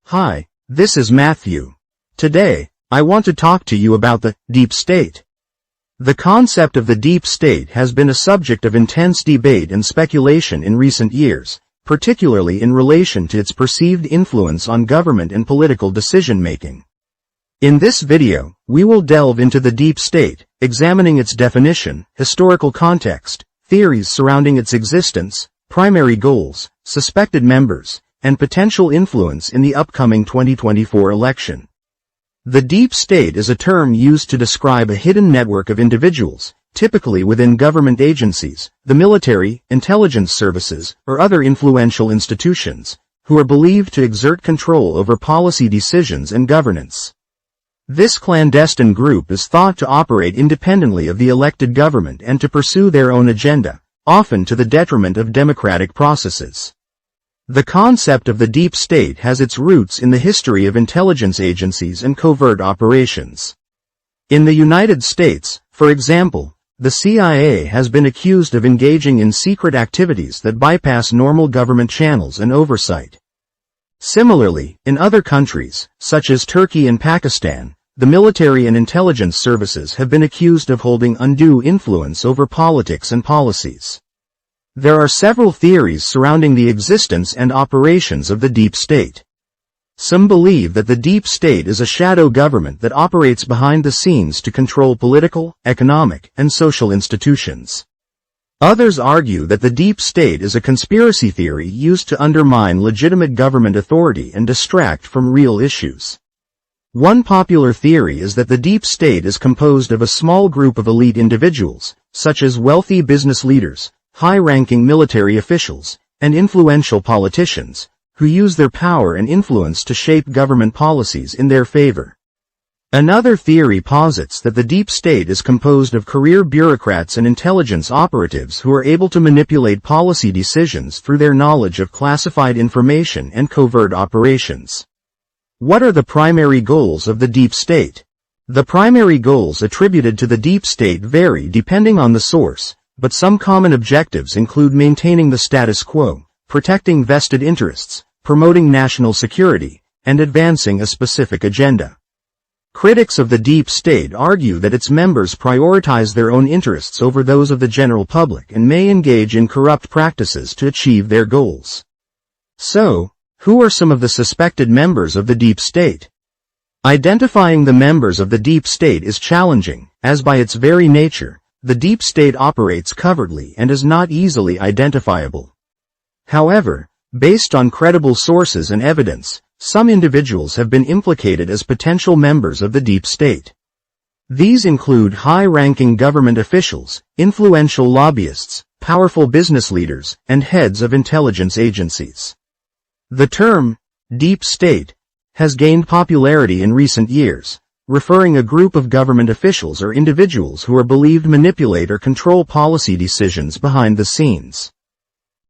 Hi, this is Matthew. Today, I want to talk to you about the deep state. The concept of the deep state has been a subject of intense debate and speculation in recent years, particularly in relation to its perceived influence on government and political decision-making. In this video, we will delve into the deep state, examining its definition, historical context, theories surrounding its existence, primary goals, suspected members, and potential influence in the upcoming 2024 election. The deep state is a term used to describe a hidden network of individuals, typically within government agencies, the military, intelligence services, or other influential institutions, who are believed to exert control over policy decisions and governance. This clandestine group is thought to operate independently of the elected government and to pursue their own agenda, often to the detriment of democratic processes. The concept of the deep state has its roots in the history of intelligence agencies and covert operations. In the United States, for example, the CIA has been accused of engaging in secret activities that bypass normal government channels and oversight. Similarly, in other countries, such as Turkey and Pakistan, the military and intelligence services have been accused of holding undue influence over politics and policies. There are several theories surrounding the existence and operations of the deep state. Some believe that the deep state is a shadow government that operates behind the scenes to control political, economic, and social institutions. Others argue that the deep state is a conspiracy theory used to undermine legitimate government authority and distract from real issues. One popular theory is that the deep state is composed of a small group of elite individuals, such as wealthy business leaders, high-ranking military officials, and influential politicians, who use their power and influence to shape government policies in their favor. Another theory posits that the deep state is composed of career bureaucrats and intelligence operatives who are able to manipulate policy decisions through their knowledge of classified information and covert operations. What are the primary goals of the deep state? The primary goals attributed to the deep state vary depending on the source, but some common objectives include maintaining the status quo, protecting vested interests, promoting national security, and advancing a specific agenda. Critics of the deep state argue that its members prioritize their own interests over those of the general public and may engage in corrupt practices to achieve their goals. So, who are some of the suspected members of the deep state? Identifying the members of the deep state is challenging, as by its very nature, the deep state operates covertly and is not easily identifiable. However, based on credible sources and evidence, some individuals have been implicated as potential members of the deep state. These include high-ranking government officials, influential lobbyists, powerful business leaders, and heads of intelligence agencies. The term, deep state, has gained popularity in recent years, referring a group of government officials or individuals who are believed to manipulate or control policy decisions behind the scenes.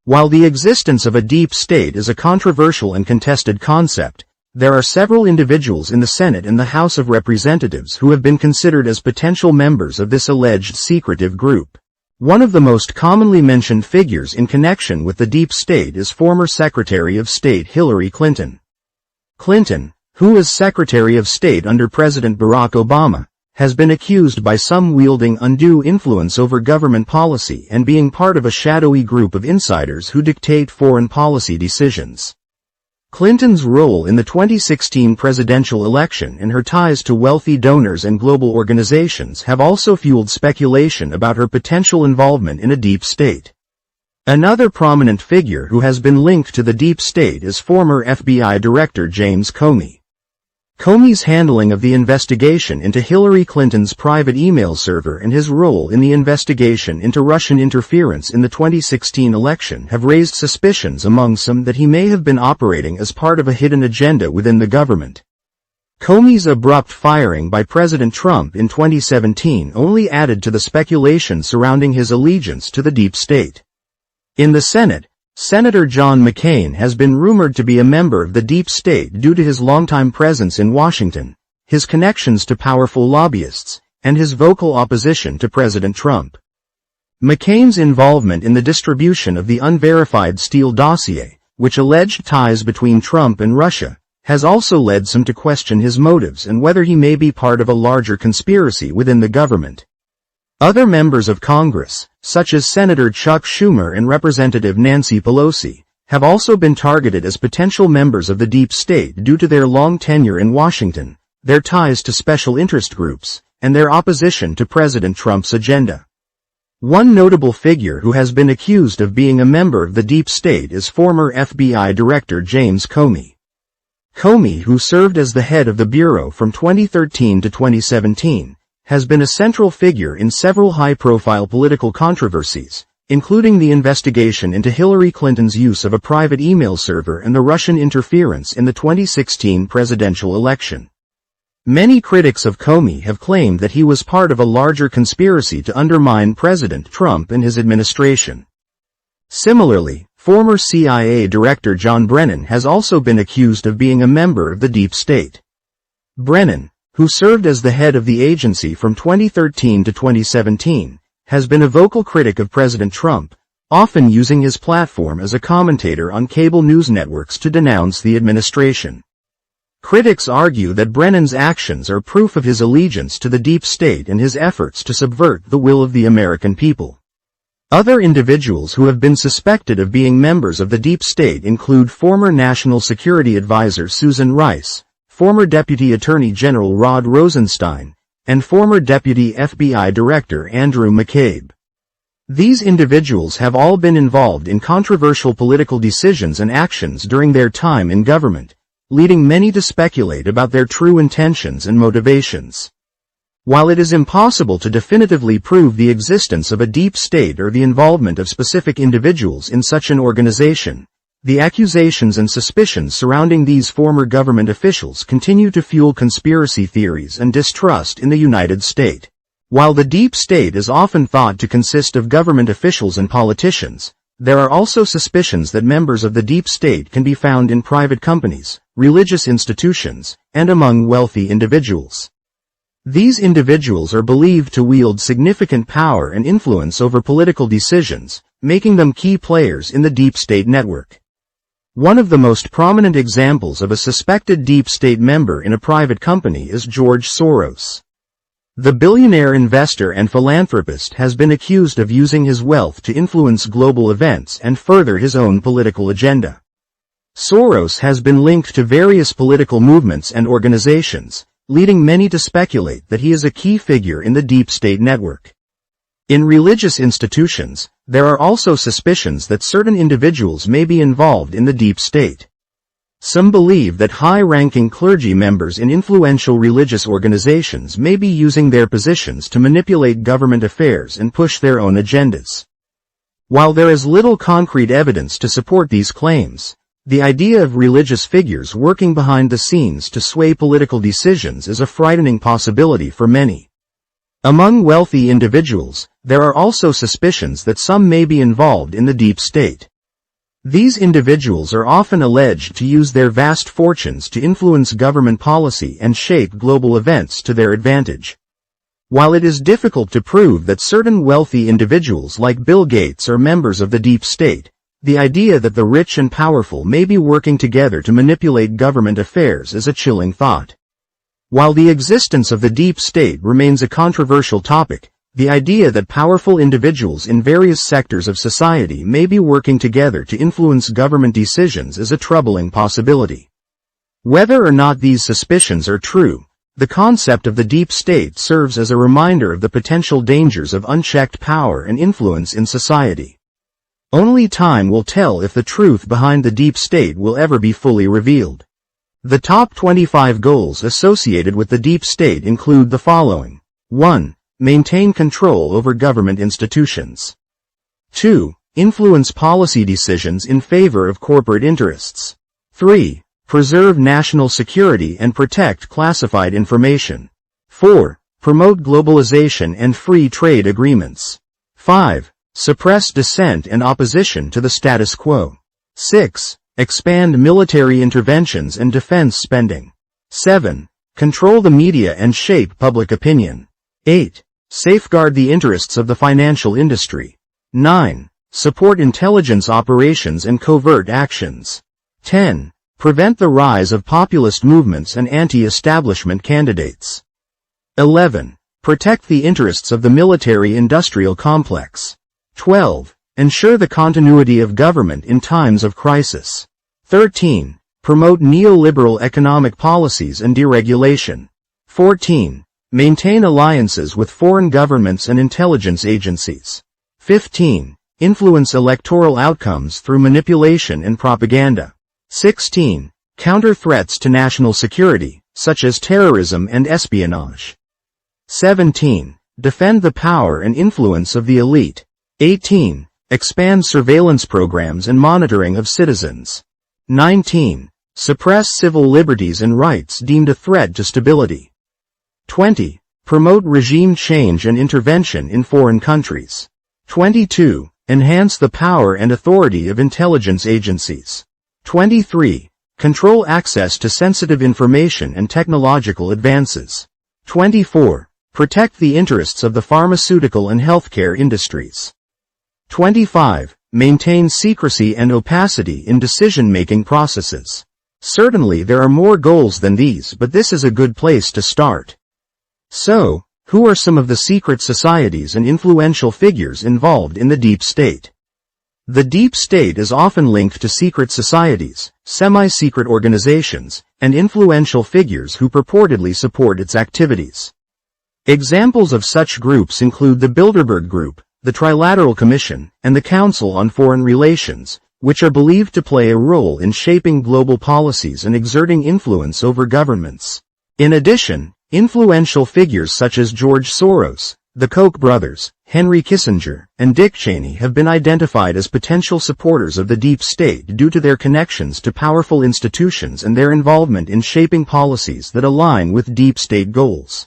While the existence of a deep state is a controversial and contested concept, there are several individuals in the Senate and the House of Representatives who have been considered as potential members of this alleged secretive group. One of the most commonly mentioned figures in connection with the deep state is former Secretary of State Hillary Clinton. Clinton, who was Secretary of State under President Barack Obama, has been accused by some wielding undue influence over government policy and being part of a shadowy group of insiders who dictate foreign policy decisions. Clinton's role in the 2016 presidential election and her ties to wealthy donors and global organizations have also fueled speculation about her potential involvement in a deep state. Another prominent figure who has been linked to the deep state is former FBI Director James Comey. Comey's handling of the investigation into Hillary Clinton's private email server and his role in the investigation into Russian interference in the 2016 election have raised suspicions among some that he may have been operating as part of a hidden agenda within the government. Comey's abrupt firing by President Trump in 2017 only added to the speculation surrounding his allegiance to the deep state. In the Senate, Senator John McCain has been rumored to be a member of the deep state due to his longtime presence in Washington, his connections to powerful lobbyists, and his vocal opposition to President Trump. McCain's involvement in the distribution of the unverified Steele dossier, which alleged ties between Trump and Russia, has also led some to question his motives and whether he may be part of a larger conspiracy within the government. Other members of Congress, such as Senator Chuck Schumer and Representative Nancy Pelosi, have also been targeted as potential members of the deep state due to their long tenure in Washington, their ties to special interest groups, and their opposition to President Trump's agenda. One notable figure who has been accused of being a member of the deep state is former FBI Director James Comey. Comey, who served as the head of the Bureau from 2013 to 2017, has been a central figure in several high-profile political controversies, including the investigation into Hillary Clinton's use of a private email server and the Russian interference in the 2016 presidential election. Many critics of Comey have claimed that he was part of a larger conspiracy to undermine President Trump and his administration. Similarly, former CIA Director John Brennan has also been accused of being a member of the deep state. Brennan, who served as the head of the agency from 2013 to 2017, has been a vocal critic of President Trump, often using his platform as a commentator on cable news networks to denounce the administration. Critics argue that Brennan's actions are proof of his allegiance to the deep state and his efforts to subvert the will of the American people. Other individuals who have been suspected of being members of the deep state include former National Security Advisor Susan Rice, former Deputy Attorney General Rod Rosenstein, and former Deputy FBI Director Andrew McCabe. These individuals have all been involved in controversial political decisions and actions during their time in government, leading many to speculate about their true intentions and motivations. While it is impossible to definitively prove the existence of a deep state or the involvement of specific individuals in such an organization, the accusations and suspicions surrounding these former government officials continue to fuel conspiracy theories and distrust in the United States. While the deep state is often thought to consist of government officials and politicians, there are also suspicions that members of the deep state can be found in private companies, religious institutions, and among wealthy individuals. These individuals are believed to wield significant power and influence over political decisions, making them key players in the deep state network. One of the most prominent examples of a suspected deep state member in a private company is George Soros. The billionaire investor and philanthropist has been accused of using his wealth to influence global events and further his own political agenda. Soros has been linked to various political movements and organizations, leading many to speculate that he is a key figure in the deep state network. In religious institutions, there are also suspicions that certain individuals may be involved in the deep state. Some believe that high-ranking clergy members in influential religious organizations may be using their positions to manipulate government affairs and push their own agendas. While there is little concrete evidence to support these claims, the idea of religious figures working behind the scenes to sway political decisions is a frightening possibility for many. Among wealthy individuals, there are also suspicions that some may be involved in the deep state. These individuals are often alleged to use their vast fortunes to influence government policy and shape global events to their advantage. While it is difficult to prove that certain wealthy individuals like Bill Gates are members of the deep state, the idea that the rich and powerful may be working together to manipulate government affairs is a chilling thought. While the existence of the deep state remains a controversial topic, the idea that powerful individuals in various sectors of society may be working together to influence government decisions is a troubling possibility. Whether or not these suspicions are true, the concept of the deep state serves as a reminder of the potential dangers of unchecked power and influence in society. Only time will tell if the truth behind the deep state will ever be fully revealed. The top 25 goals associated with the deep state include the following. 1. Maintain control over government institutions. 2. Influence policy decisions in favor of corporate interests. 3. Preserve national security and protect classified information. 4. Promote globalization and free trade agreements. 5. Suppress dissent and opposition to the status quo. 6. Expand military interventions and defense spending. 7. Control the media and shape public opinion. 8. Safeguard the interests of the financial industry. 9. Support intelligence operations and covert actions. 10. Prevent the rise of populist movements and anti-establishment candidates. 11. Protect the interests of the military-industrial complex. 12. Ensure the continuity of government in times of crisis. 13. Promote neoliberal economic policies and deregulation. 14. Maintain alliances with foreign governments and intelligence agencies. 15. Influence electoral outcomes through manipulation and propaganda. 16. Counter threats to national security, such as terrorism and espionage. 17. Defend the power and influence of the elite. 18. Expand surveillance programs and monitoring of citizens. 19. Suppress civil liberties and rights deemed a threat to stability. 20. Promote regime change and intervention in foreign countries. 22. Enhance the power and authority of intelligence agencies. 23. Control access to sensitive information and technological advances. 24. Protect the interests of the pharmaceutical and healthcare industries. 25. Maintain secrecy and opacity in decision-making processes. Certainly there are more goals than these, but this is a good place to start. So, who are some of the secret societies and influential figures involved in the deep state? The deep state is often linked to secret societies, semi-secret organizations, and influential figures who purportedly support its activities. Examples of such groups include the Bilderberg Group, the Trilateral Commission, and the Council on Foreign Relations, which are believed to play a role in shaping global policies and exerting influence over governments. In addition, influential figures such as George Soros, the Koch brothers, Henry Kissinger, and Dick Cheney have been identified as potential supporters of the deep state due to their connections to powerful institutions and their involvement in shaping policies that align with deep state goals.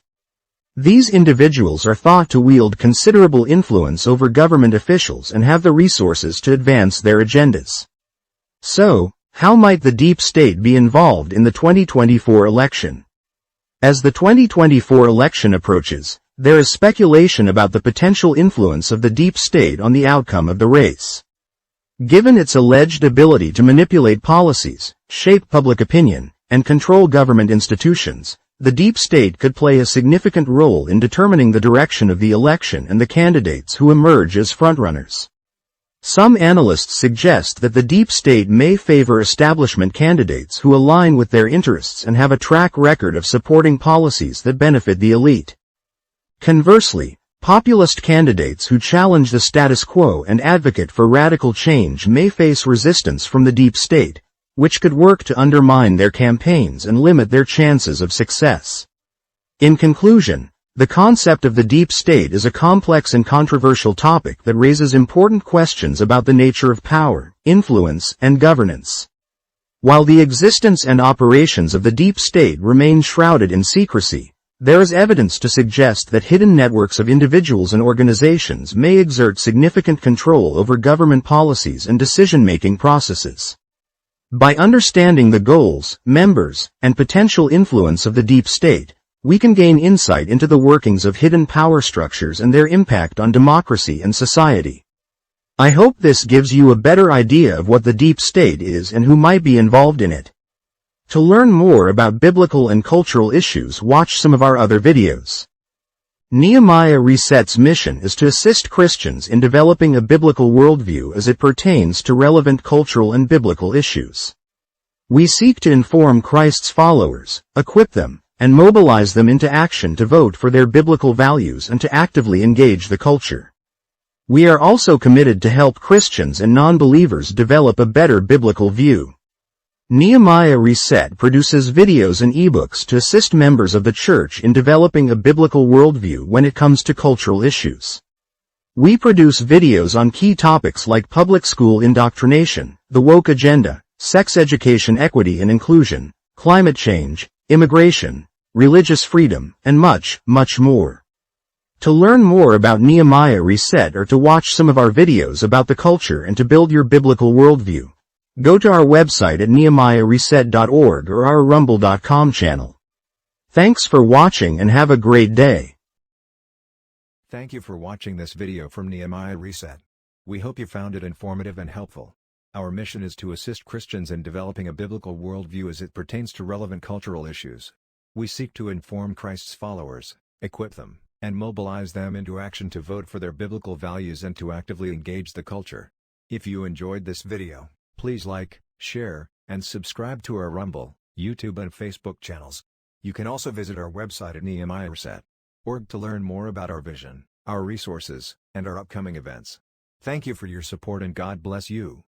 These individuals are thought to wield considerable influence over government officials and have the resources to advance their agendas. So, how might the deep state be involved in the 2024 election? As the 2024 election approaches, there is speculation about the potential influence of the deep state on the outcome of the race. Given its alleged ability to manipulate policies, shape public opinion, and control government institutions, the deep state could play a significant role in determining the direction of the election and the candidates who emerge as frontrunners. Some analysts suggest that the deep state may favor establishment candidates who align with their interests and have a track record of supporting policies that benefit the elite. Conversely, populist candidates who challenge the status quo and advocate for radical change may face resistance from the deep state, which could work to undermine their campaigns and limit their chances of success. In conclusion, the concept of the deep state is a complex and controversial topic that raises important questions about the nature of power, influence, and governance. While the existence and operations of the deep state remain shrouded in secrecy, there is evidence to suggest that hidden networks of individuals and organizations may exert significant control over government policies and decision-making processes. By understanding the goals, members, and potential influence of the deep state, we can gain insight into the workings of hidden power structures and their impact on democracy and society. I hope this gives you a better idea of what the deep state is and who might be involved in it. To learn more about biblical and cultural issues, watch some of our other videos. Nehemiah Reset's mission is to assist Christians in developing a biblical worldview as it pertains to relevant cultural and biblical issues. We seek to inform Christ's followers, equip them, and mobilize them into action to vote for their biblical values and to actively engage the culture. We are also committed to help Christians and non-believers develop a better biblical view. Nehemiah Reset produces videos and ebooks to assist members of the church in developing a biblical worldview when it comes to cultural issues. We produce videos on key topics like public school indoctrination, the woke agenda, sex education, equity and inclusion, climate change, immigration, religious freedom, and much, much more. To learn more about Nehemiah Reset or to watch some of our videos about the culture and to build your biblical worldview, go to our website at nehemiahreset.org or our rumble.com channel. Thanks for watching and have a great day. Thank you for watching this video from Nehemiah Reset. We hope you found it informative and helpful. Our mission is to assist Christians in developing a biblical worldview as it pertains to relevant cultural issues. We seek to inform Christ's followers, equip them, and mobilize them into action to vote for their biblical values and to actively engage the culture. If you enjoyed this video, please like, share, and subscribe to our Rumble, YouTube and Facebook channels. You can also visit our website at nehemiahreset.org to learn more about our vision, our resources, and our upcoming events. Thank you for your support and God bless you.